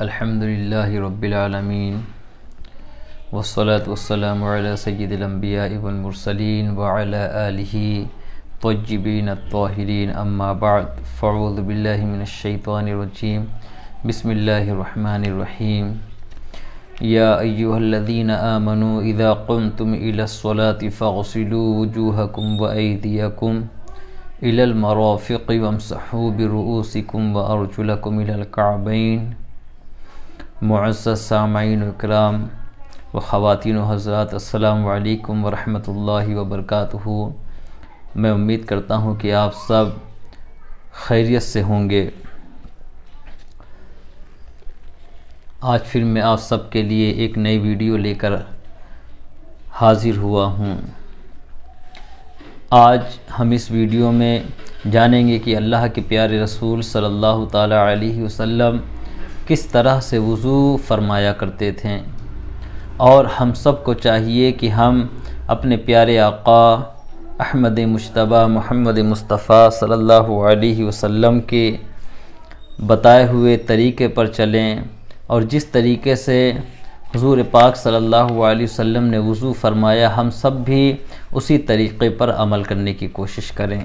الحمدللہ رب العالمین والصلاة والسلام علی سید الانبیاء والمرسلین وعلی آلہ طیبین الطاہرین اما بعد فاعوذ باللہ من الشیطان الرجیم بسم اللہ الرحمن الرحیم یا ایہا الذین آمنوا اذا قمتم الى الصلاة فاغسلوا وجوہکم وایدیکم الى المرافق وامسحوا برؤوسکم وارجلکم الى الکعبین۔ معزز سامعین اکرام و خواتین و حضرات، السلام علیکم ورحمۃ اللہ وبرکاتہ۔ میں امید کرتا ہوں کہ آپ سب خیریت سے ہوں گے۔ آج پھر میں آپ سب کے لیے ایک نئی ویڈیو لے کر حاضر ہوا ہوں۔ آج ہم اس ویڈیو میں جانیں گے کہ اللہ کے پیارے رسول صلی اللہ تعالیٰ علیہ وسلم کس طرح سے وضو فرمایا کرتے تھے، اور ہم سب کو چاہیے کہ ہم اپنے پیارے آقا احمد مجتبیٰ محمد مصطفیٰ صلی اللہ علیہ وسلم کے بتائے ہوئے طریقے پر چلیں، اور جس طریقے سے حضور پاک صلی اللہ علیہ وسلم نے وضو فرمایا ہم سب بھی اسی طریقے پر عمل کرنے کی کوشش کریں۔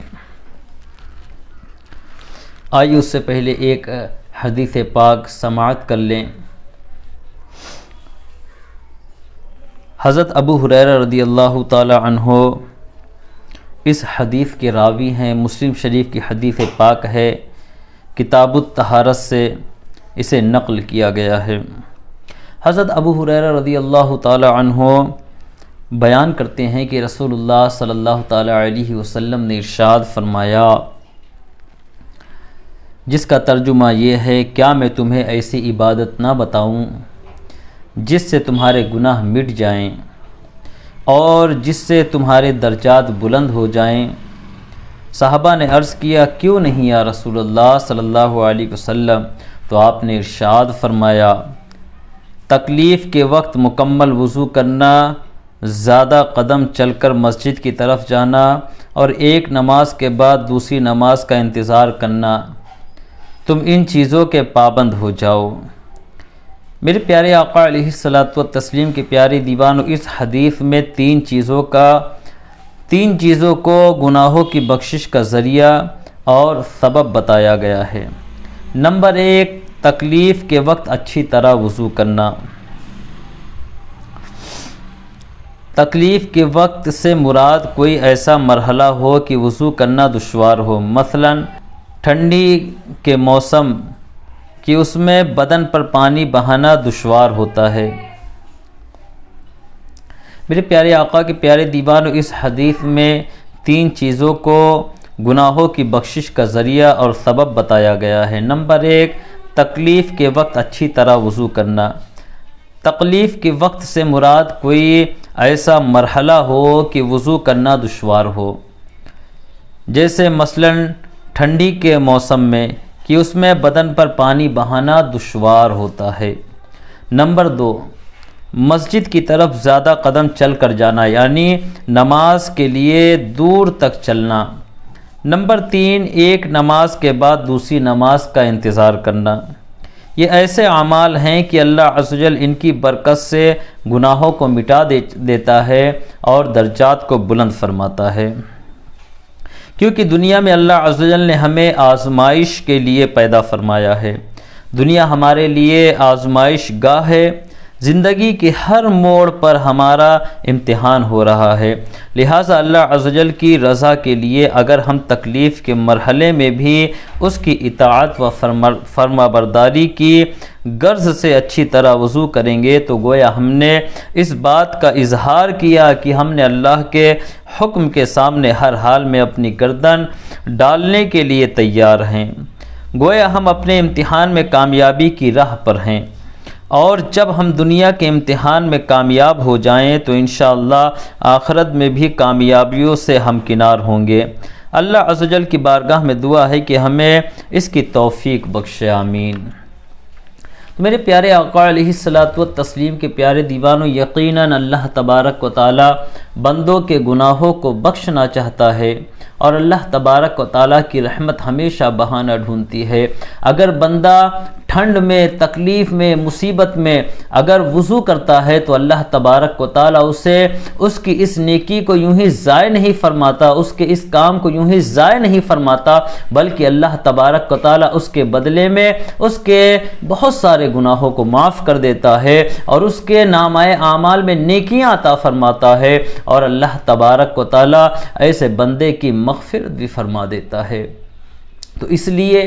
آئیے اس سے پہلے ایک حدیث پاک سماعت کر لیں۔ حضرت ابو ہریرہ رضی اللہ تعالی عنہ اس حدیث کے راوی ہیں۔ مسلم شریف کی حدیث پاک ہے، کتاب الطہارت سے اسے نقل کیا گیا ہے۔ حضرت ابو ہریرہ رضی اللہ تعالی عنہ بیان کرتے ہیں کہ رسول اللہ صلی اللہ تعالی علیہ وسلم نے ارشاد فرمایا، جس کا ترجمہ یہ ہے، کیا میں تمہیں ایسی عبادت نہ بتاؤں جس سے تمہارے گناہ مٹ جائیں اور جس سے تمہارے درجات بلند ہو جائیں؟ صحابہ نے عرض کیا، کیوں نہیں یا رسول اللہ صلی اللہ علیہ وسلم؟ تو آپ نے ارشاد فرمایا، تکلیف کے وقت مکمل وضو کرنا، زیادہ قدم چل کر مسجد کی طرف جانا، اور ایک نماز کے بعد دوسری نماز کا انتظار کرنا، تم ان چیزوں کے پابند ہو جاؤ۔ میرے پیارے آقا علیہ الصلوۃ والتسلیم کے پیارے دیوانوں، اس حدیث میں تین چیزوں کو گناہوں کی بخشش کا ذریعہ اور سبب بتایا گیا ہے۔ نمبر ایک، تکلیف کے وقت اچھی طرح وضو کرنا۔ تکلیف کے وقت سے مراد کوئی ایسا مرحلہ ہو کہ وضو کرنا دشوار ہو، مثلاً ٹھنڈی کے موسم کہ اس میں بدن پر پانی بہانا دشوار ہوتا ہے۔ میرے پیارے آقا کے پیارے دیوانوں، اس حدیث میں تین چیزوں کو گناہوں کی بخشش کا ذریعہ اور سبب بتایا گیا ہے۔ نمبر ایک، تکلیف کے وقت اچھی طرح وضو کرنا۔ تکلیف کے وقت سے مراد کوئی ایسا مرحلہ ہو کہ وضو کرنا دشوار ہو، جیسے مثلاً ٹھنڈی کے موسم میں کہ اس میں بدن پر پانی بہانا دشوار ہوتا ہے۔ نمبر دو، مسجد کی طرف زیادہ قدم چل کر جانا، یعنی نماز کے لیے دور تک چلنا۔ نمبر تین، ایک نماز کے بعد دوسری نماز کا انتظار کرنا۔ یہ ایسے اعمال ہیں کہ اللہ عز و جل ان کی برکت سے گناہوں کو مٹا دیتا ہے اور درجات کو بلند فرماتا ہے، کیونکہ دنیا میں اللہ عز و جل نے ہمیں آزمائش کے لیے پیدا فرمایا ہے۔ دنیا ہمارے لیے آزمائش گاہ ہے، زندگی کے ہر موڑ پر ہمارا امتحان ہو رہا ہے، لہٰذا اللہ عز و جل کی رضا کے لیے اگر ہم تکلیف کے مرحلے میں بھی اس کی اطاعت و فرما برداری کی غرض سے اچھی طرح وضو کریں گے تو گویا ہم نے اس بات کا اظہار کیا کہ ہم نے اللہ کے حکم کے سامنے ہر حال میں اپنی گردن ڈالنے کے لیے تیار ہیں، گویا ہم اپنے امتحان میں کامیابی کی راہ پر ہیں، اور جب ہم دنیا کے امتحان میں کامیاب ہو جائیں تو انشاءاللہ آخرت میں بھی کامیابیوں سے ہمکنار ہوں گے۔ اللہ عز و جل کی بارگاہ میں دعا ہے کہ ہمیں اس کی توفیق بخشے، آمین۔ تو میرے پیارے آقا علیہ الصلوۃ والتسلیم کے پیارے دیوانوں، یقیناً اللہ تبارک و تعالی بندوں کے گناہوں کو بخشنا چاہتا ہے، اور اللہ تبارک و تعالیٰ کی رحمت ہمیشہ بہانہ ڈھونڈتی ہے۔ اگر بندہ ٹھنڈ میں، تکلیف میں، مصیبت میں اگر وضو کرتا ہے تو اللہ تبارک و تعالیٰ اسے اس کی اس نیکی کو یوں ہی ضائع نہیں فرماتا، اس کے اس کام کو یوں ہی ضائع نہیں فرماتا، بلکہ اللہ تبارک و تعالیٰ اس کے بدلے میں اس کے بہت سارے گناہوں کو معاف کر دیتا ہے اور اس کے نامۂ اعمال میں نیکیاں عطا فرماتا ہے، اور اللہ تبارک و تعالیٰ ایسے بندے کی مغفرت بھی فرما دیتا ہے۔ تو اس لیے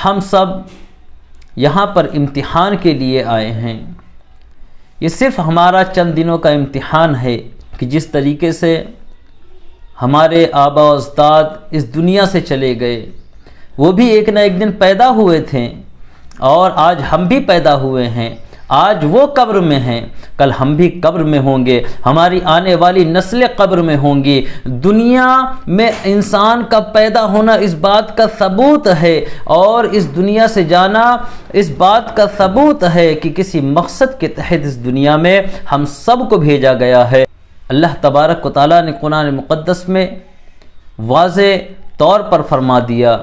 ہم سب یہاں پر امتحان کے لیے آئے ہیں۔ یہ صرف ہمارا چند دنوں کا امتحان ہے کہ جس طریقے سے ہمارے آباء و اجداد اس دنیا سے چلے گئے، وہ بھی ایک نہ ایک دن پیدا ہوئے تھے، اور آج ہم بھی پیدا ہوئے ہیں۔ آج وہ قبر میں ہیں، کل ہم بھی قبر میں ہوں گے، ہماری آنے والی نسلیں قبر میں ہوں گی۔ دنیا میں انسان کا پیدا ہونا اس بات کا ثبوت ہے، اور اس دنیا سے جانا اس بات کا ثبوت ہے کہ کسی مقصد کے تحت اس دنیا میں ہم سب کو بھیجا گیا ہے۔ اللہ تبارک و تعالیٰ نے قرآن مقدس میں واضح طور پر فرما دیا،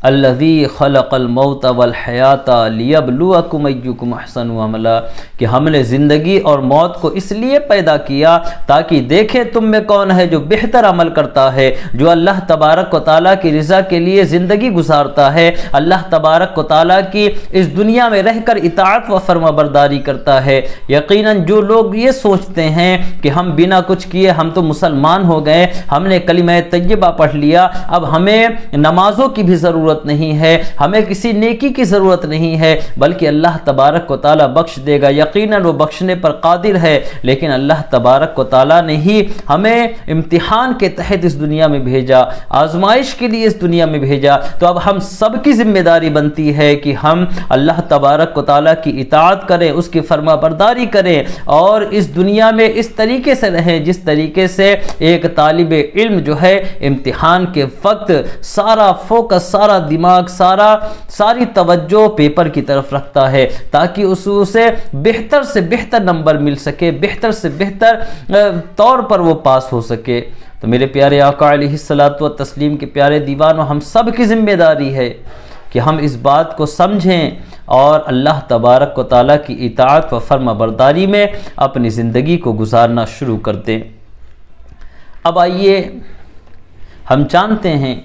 الذی خلق الموت والحیات لیبلوکم ایکم احسن عملا، کہ ہم نے زندگی اور موت کو اس لیے پیدا کیا تاکہ دیکھیں تم میں کون ہے جو بہتر عمل کرتا ہے، جو اللہ تبارک و تعالیٰ کی رضا کے لیے زندگی گزارتا ہے، اللہ تبارک و تعالیٰ کی اس دنیا میں رہ کر اطاعت و فرما برداری کرتا ہے۔ یقیناً جو لوگ یہ سوچتے ہیں کہ ہم بنا کچھ کیے ہم تو مسلمان ہو گئے، ہم نے کلمہ طیبہ پڑھ لیا، اب ہمیں نمازوں کی بھی ضرورت نہیں ہے، ہمیں کسی نیکی کی ضرورت نہیں ہے، بلکہ اللہ تبارک و تعالیٰ بخش دے گا، یقیناً وہ بخشنے پر قادر ہے، لیکن اللہ تبارک و تعالیٰ نے ہی ہمیں امتحان کے تحت اس دنیا میں بھیجا، آزمائش کے لیے اس دنیا میں بھیجا۔ تو اب ہم سب کی ذمہ داری بنتی ہے کہ ہم اللہ تبارک و تعالیٰ کی اطاعت کریں، اس کی فرما برداری کریں، اور اس دنیا میں اس طریقے سے رہیں جس طریقے سے ایک طالب علم جو ہے امتحان کے وقت سارا فوکس، سارا دماغ، ساری توجہ پیپر کی طرف رکھتا ہے تاکہ اسے بہتر سے بہتر نمبر مل سکے، بہتر سے بہتر طور پر وہ پاس ہو سکے۔ تو میرے پیارے آقا علیہ الصلوۃ والتسلیم کے پیارے دیوانوں، ہم سب کی ذمہ داری ہے کہ ہم اس بات کو سمجھیں اور اللہ تبارک و تعالیٰ کی اطاعت و فرما برداری میں اپنی زندگی کو گزارنا شروع کر دیں۔ اب آئیے ہم جانتے ہیں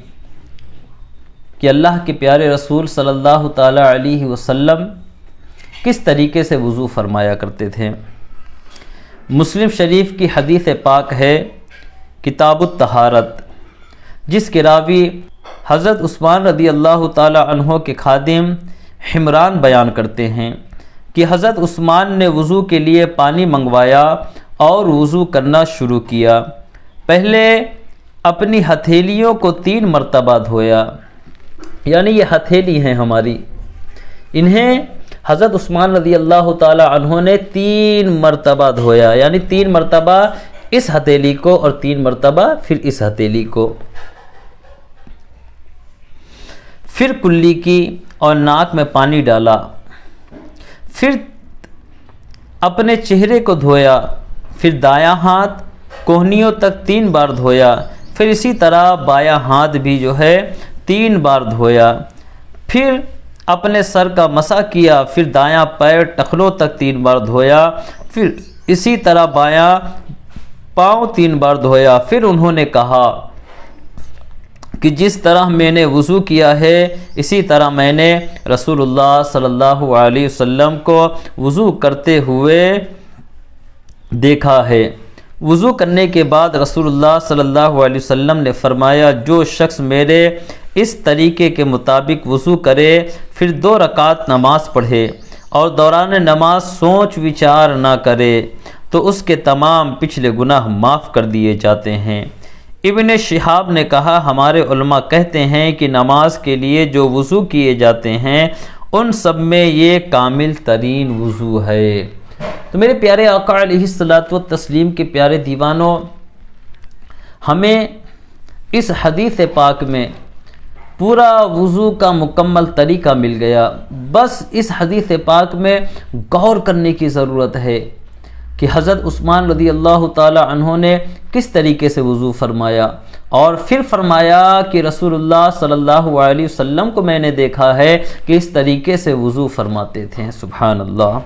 کہ اللہ کے پیارے رسول صلی اللہ تعالیٰ علیہ وسلم کس طریقے سے وضو فرمایا کرتے تھے۔ مسلم شریف کی حدیث پاک ہے کتاب الطہارت، جس کے راوی حضرت عثمان رضی اللہ تعالیٰ عنہ کے خادم حمران بیان کرتے ہیں کہ حضرت عثمان نے وضو کے لیے پانی منگوایا اور وضو کرنا شروع کیا۔ پہلے اپنی ہتھیلیوں کو 3 مرتبہ دھویا، یعنی یہ ہتھیلی ہیں ہماری، انہیں حضرت عثمان رضی اللہ تعالی عنہ نے 3 مرتبہ دھویا، یعنی 3 مرتبہ اس ہتھیلی کو اور 3 مرتبہ پھر اس ہتھیلی کو، پھر کلی کی اور ناک میں پانی ڈالا، پھر اپنے چہرے کو دھویا، پھر دایاں ہاتھ کوہنیوں تک 3 بار دھویا، پھر اسی طرح بایاں ہاتھ بھی جو ہے 3 بار دھویا، پھر اپنے سر کا مسح کیا، پھر دایاں پیر ٹخنوں تک 3 بار دھویا، پھر اسی طرح بایاں پاؤں 3 بار دھویا۔ پھر انہوں نے کہا کہ جس طرح میں نے وضو کیا ہے اسی طرح میں نے رسول اللہ صلی اللہ علیہ وسلم کو وضو کرتے ہوئے دیکھا ہے۔ وضو کرنے کے بعد رسول اللہ صلی اللہ علیہ وسلم نے فرمایا، جو شخص میرے اس طریقے کے مطابق وضو کرے، پھر 2 رکعت نماز پڑھے اور دوران نماز سوچ وچار نہ کرے، تو اس کے تمام پچھلے گناہ معاف کر دیے جاتے ہیں۔ ابن شہاب نے کہا، ہمارے علماء کہتے ہیں کہ نماز کے لیے جو وضو کیے جاتے ہیں ان سب میں یہ کامل ترین وضو ہے۔ تو میرے پیارے آقا علیہ الصلوۃ والتسلیم کے پیارے دیوانوں، ہمیں اس حدیث پاک میں پورا وضو کا مکمل طریقہ مل گیا۔ بس اس حدیث پاک میں غور کرنے کی ضرورت ہے کہ حضرت عثمان رضی اللہ تعالی عنہ نے کس طریقے سے وضو فرمایا، اور پھر فرمایا کہ رسول اللہ صلی اللہ علیہ وسلم کو میں نے دیکھا ہے کہ اس طریقے سے وضو فرماتے تھے۔ سبحان اللہ۔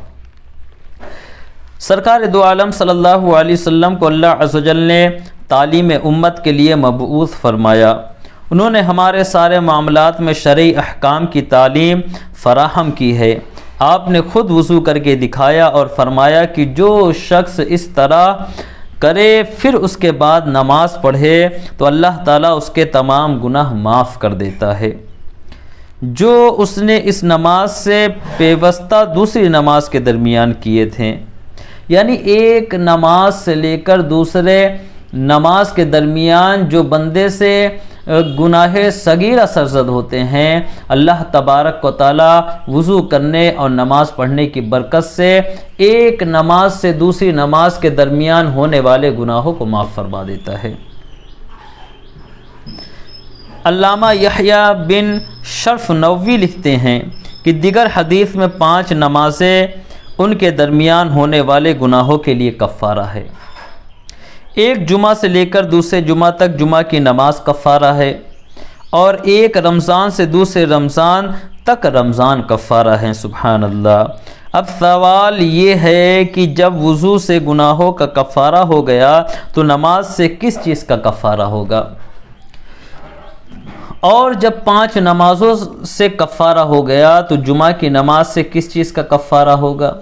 سرکار دو عالم صلی اللہ علیہ وسلم کو اللہ عز و جل نے تعلیم امت کے لیے مبعوث فرمایا۔ انہوں نے ہمارے سارے معاملات میں شرعی احکام کی تعلیم فراہم کی ہے۔ آپ نے خود وضو کر کے دکھایا اور فرمایا کہ جو شخص اس طرح کرے پھر اس کے بعد نماز پڑھے تو اللہ تعالیٰ اس کے تمام گناہ معاف کر دیتا ہے، جو اس نے اس نماز سے پیوستہ دوسری نماز کے درمیان کیے تھے۔ یعنی ایک نماز سے لے کر دوسرے نماز کے درمیان جو بندے سے گناہ صغیرہ سرزد ہوتے ہیں، اللہ تبارک و تعالیٰ وضو کرنے اور نماز پڑھنے کی برکت سے ایک نماز سے دوسری نماز کے درمیان ہونے والے گناہوں کو معاف فرما دیتا ہے۔ علامہ یحییٰ بن شرف نووی لکھتے ہیں کہ دیگر حدیث میں 5 نمازیں ان کے درمیان ہونے والے گناہوں کے لیے کفارہ ہے۔ ایک جمعہ سے لے کر دوسرے جمعہ تک جمعہ کی نماز کفارہ ہے، اور ایک رمضان سے دوسرے رمضان تک رمضان کفارہ ہے۔ سبحان اللہ۔ اب سوال یہ ہے کہ جب وضو سے گناہوں کا کفارہ ہو گیا تو نماز سے کس چیز کا کفارہ ہوگا؟ اور جب 5 نمازوں سے کفارہ ہو گیا تو جمعہ کی نماز سے کس چیز کا کفارہ ہوگا؟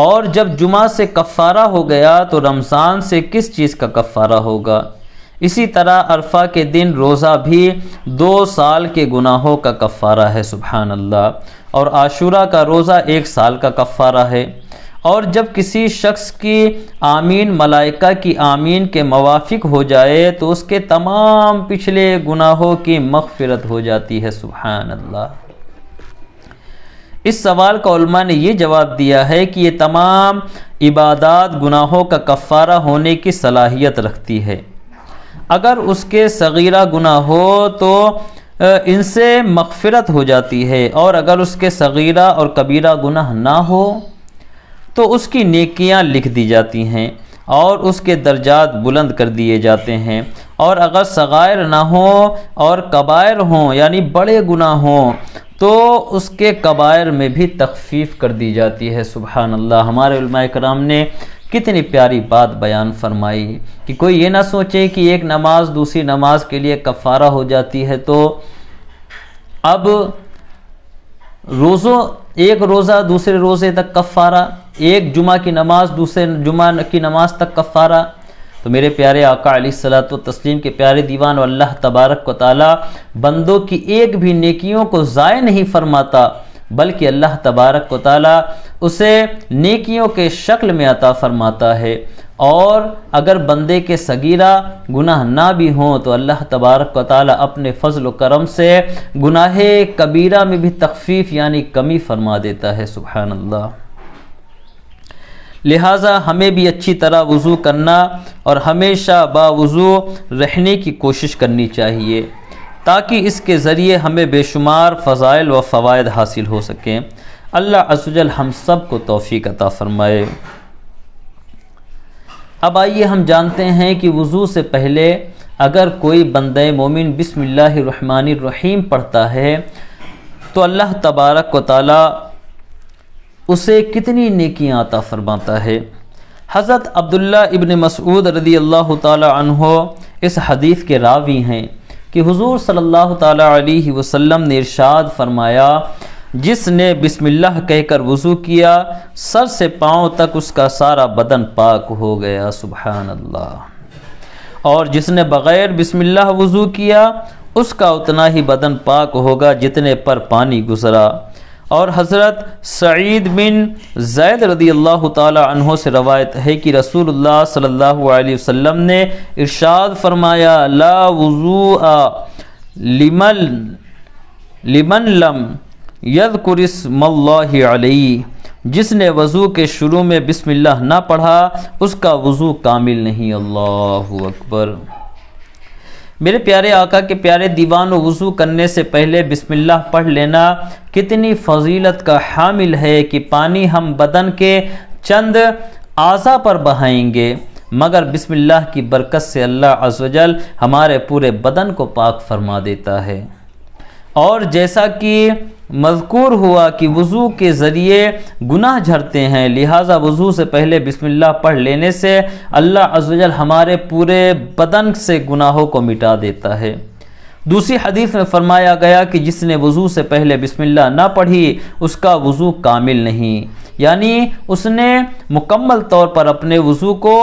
اور جب جمعہ سے کفارہ ہو گیا تو رمضان سے کس چیز کا کفارہ ہوگا؟ اسی طرح عرفہ کے دن روزہ بھی 2 سال کے گناہوں کا کفارہ ہے۔ سبحان اللہ۔ اور عاشوراء کا روزہ 1 سال کا کفارہ ہے۔ اور جب کسی شخص کی آمین ملائکہ کی آمین کے موافق ہو جائے تو اس کے تمام پچھلے گناہوں کی مغفرت ہو جاتی ہے۔ سبحان اللہ۔ اس سوال کا علماء نے یہ جواب دیا ہے کہ یہ تمام عبادات گناہوں کا کفارہ ہونے کی صلاحیت رکھتی ہے۔ اگر اس کے صغیرہ گناہ ہو تو ان سے مغفرت ہو جاتی ہے، اور اگر اس کے صغیرہ اور کبیرہ گناہ نہ ہو تو اس کی نیکیاں لکھ دی جاتی ہیں اور اس کے درجات بلند کر دیے جاتے ہیں، اور اگر صغائر نہ ہوں اور کبائر ہوں یعنی بڑے گناہ ہوں تو اس کے کبائر میں بھی تخفیف کر دی جاتی ہے۔ سبحان اللہ۔ ہمارے علماء کرام نے کتنی پیاری بات بیان فرمائی کہ کوئی یہ نہ سوچے کہ ایک نماز دوسری نماز کے لیے کفارہ ہو جاتی ہے تو اب ایک روزہ دوسرے روزے تک کفارہ، ایک جمعہ کی نماز دوسرے جمعہ کی نماز تک کفارہ۔ تو میرے پیارے آقا علیہ الصلوۃ والتسلیم کے پیارے دیوان، اللہ تبارک و تعالی بندوں کی ایک بھی نیکیوں کو ضائع نہیں فرماتا، بلکہ اللہ تبارک و تعالی اسے نیکیوں کے شکل میں عطا فرماتا ہے، اور اگر بندے کے صغیرہ گناہ نہ بھی ہوں تو اللہ تبارک و تعالی اپنے فضل و کرم سے گناہ کبیرہ میں بھی تخفیف یعنی کمی فرما دیتا ہے۔ سبحان اللہ۔ لہٰذا ہمیں بھی اچھی طرح وضو کرنا اور ہمیشہ باوضو رہنے کی کوشش کرنی چاہیے تاکہ اس کے ذریعے ہمیں بے شمار فضائل و فوائد حاصل ہو سکیں۔ اللہ عز و جل ہم سب کو توفیق عطا فرمائے۔ اب آئیے ہم جانتے ہیں کہ وضو سے پہلے اگر کوئی بندہ مومن بسم اللہ الرحمن الرحیم پڑھتا ہے تو اللہ تبارک و تعالی اسے کتنی نیکیاں عطا فرماتا ہے۔ حضرت عبداللہ ابن مسعود رضی اللہ تعالی عنہ اس حدیث کے راوی ہیں کہ حضور صلی اللہ تعالی علیہ وسلم نے ارشاد فرمایا، جس نے بسم اللہ کہہ کر وضو کیا سر سے پاؤں تک اس کا سارا بدن پاک ہو گیا۔ سبحان اللہ۔ اور جس نے بغیر بسم اللہ وضو کیا اس کا اتنا ہی بدن پاک ہوگا جتنے پر پانی گزرا۔ اور حضرت سعید بن زید رضی اللہ تعالی عنہ سے روایت ہے کہ رسول اللہ صلی اللہ علیہ وسلم نے ارشاد فرمایا، لا وضوء لمن لم یذکر اسم اللہ علیہ، جس نے وضو کے شروع میں بسم اللہ نہ پڑھا اس کا وضو کامل نہیں۔ اللہ اکبر۔ میرے پیارے آقا کے پیارے دیوان، وضو کرنے سے پہلے بسم اللہ پڑھ لینا کتنی فضیلت کا حامل ہے کہ پانی ہم بدن کے چند اعضاء پر بہائیں گے مگر بسم اللہ کی برکت سے اللہ عز و جل ہمارے پورے بدن کو پاک فرما دیتا ہے۔ اور جیسا کہ مذکور ہوا کہ وضو کے ذریعے گناہ جھڑتے ہیں، لہٰذا وضو سے پہلے بسم اللہ پڑھ لینے سے اللہ عز و جل ہمارے پورے بدن سے گناہوں کو مٹا دیتا ہے۔ دوسری حدیث میں فرمایا گیا کہ جس نے وضو سے پہلے بسم اللہ نہ پڑھی اس کا وضو کامل نہیں، یعنی اس نے مکمل طور پر اپنے وضو کو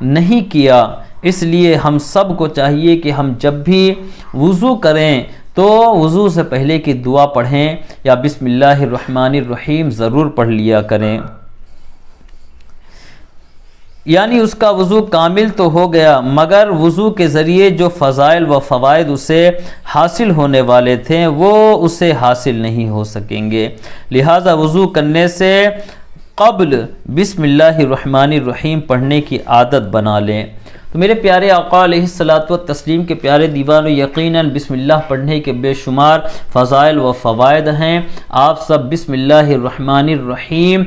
نہیں کیا۔ اس لیے ہم سب کو چاہیے کہ ہم جب بھی وضو کریں تو وضو سے پہلے کی دعا پڑھیں یا بسم اللہ الرحمن الرحیم ضرور پڑھ لیا کریں، یعنی اس کا وضو کامل تو ہو گیا مگر وضو کے ذریعے جو فضائل و فوائد اسے حاصل ہونے والے تھے وہ اسے حاصل نہیں ہو سکیں گے۔ لہٰذا وضو کرنے سے قبل بسم اللہ الرحمن الرحیم پڑھنے کی عادت بنا لیں۔ تو میرے پیارے آقا علیہ الصلوۃ والتسلیم کے پیارے دیوانوں، یقیناً بسم اللہ پڑھنے کے بے شمار فضائل و فوائد ہیں۔ آپ سب بسم اللہ الرحمن الرحیم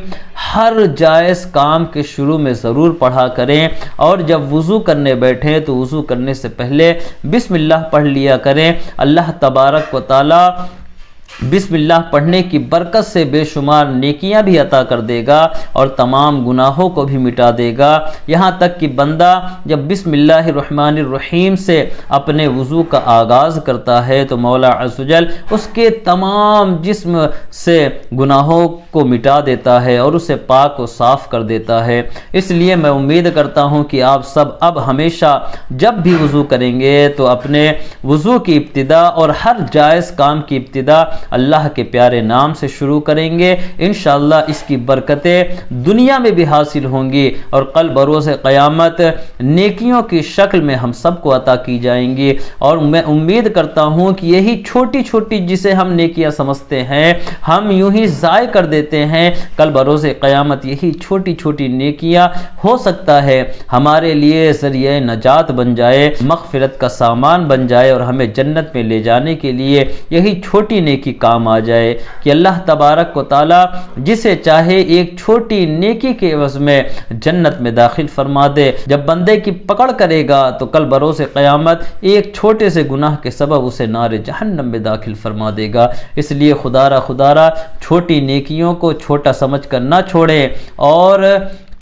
ہر جائز کام کے شروع میں ضرور پڑھا کریں، اور جب وضو کرنے بیٹھیں تو وضو کرنے سے پہلے بسم اللہ پڑھ لیا کریں۔ اللہ تبارک و تعالی بسم اللہ پڑھنے کی برکت سے بے شمار نیکیاں بھی عطا کر دے گا اور تمام گناہوں کو بھی مٹا دے گا، یہاں تک کہ بندہ جب بسم اللہ الرحمن الرحیم سے اپنے وضو کا آغاز کرتا ہے تو مولا عز و جل اس کے تمام جسم سے گناہوں کو مٹا دیتا ہے اور اسے پاک و صاف کر دیتا ہے۔ اس لیے میں امید کرتا ہوں کہ آپ سب اب ہمیشہ جب بھی وضو کریں گے تو اپنے وضو کی ابتدا اور ہر جائز کام کی ابتدا اللہ کے پیارے نام سے شروع کریں گے۔ انشاءاللہ اس کی برکتیں دنیا میں بھی حاصل ہوں گی اور کل بروز قیامت نیکیوں کی شکل میں ہم سب کو عطا کی جائیں گی، اور میں امید کرتا ہوں کہ یہی چھوٹی چھوٹی جسے ہم نیکیاں سمجھتے ہیں ہم یوں ہی ضائع کر دیتے ہیں، کل بروز قیامت یہی چھوٹی چھوٹی نیکیاں ہو سکتا ہے ہمارے لیے ذریعہ نجات بن جائے، مغفرت کا سامان بن جائے اور ہمیں جنت میں لے جانے کے لیے یہی چھوٹی نیکی کام آ جائے، کہ اللہ تبارک و تعالی جسے چاہے ایک چھوٹی نیکی کے عوض میں جنت میں داخل فرما دے۔ جب بندے کی پکڑ کرے گا تو کل بروز قیامت ایک چھوٹے سے گناہ کے سبب اسے نار جہنم میں داخل فرما دے گا۔ اس لیے خدا را چھوٹی نیکیوں کو چھوٹا سمجھ کر نہ چھوڑیں اور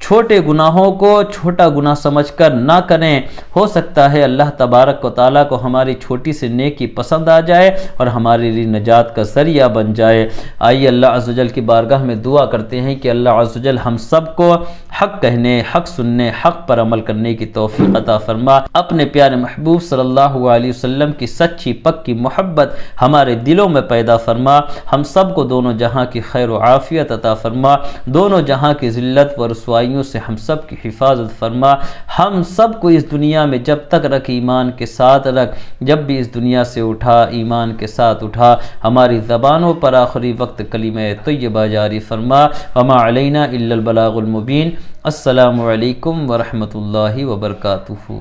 چھوٹے گناہوں کو چھوٹا گناہ سمجھ کر نہ کریں۔ ہو سکتا ہے اللہ تبارک و تعالیٰ کو ہماری چھوٹی سی نیکی پسند آ جائے اور ہمارے لیے نجات کا ذریعہ بن جائے۔ آئیے اللہ عز و جل کی بارگاہ میں دعا کرتے ہیں کہ اللہ عز و جل ہم سب کو حق کہنے، حق سننے، حق پر عمل کرنے کی توفیق عطا فرما۔ اپنے پیارے محبوب صلی اللہ علیہ وسلم کی سچی پکی محبت ہمارے دلوں میں پیدا فرما۔ ہم سب کو دونوں جہاں کی خیر و عافیت عطا فرما، دونوں جہاں کی ذلت و رسوائی سے ہم سب کی حفاظت فرما۔ ہم سب کو اس دنیا میں جب تک رکھ ایمان کے ساتھ رکھ، جب بھی اس دنیا سے اٹھا ایمان کے ساتھ اٹھا۔ ہماری زبانوں پر آخری وقت کلمہ طیبہ جاری فرما۔ وما علینا الا البلاغ المبین۔ السلام علیکم ورحمۃ اللہ وبرکاتہ۔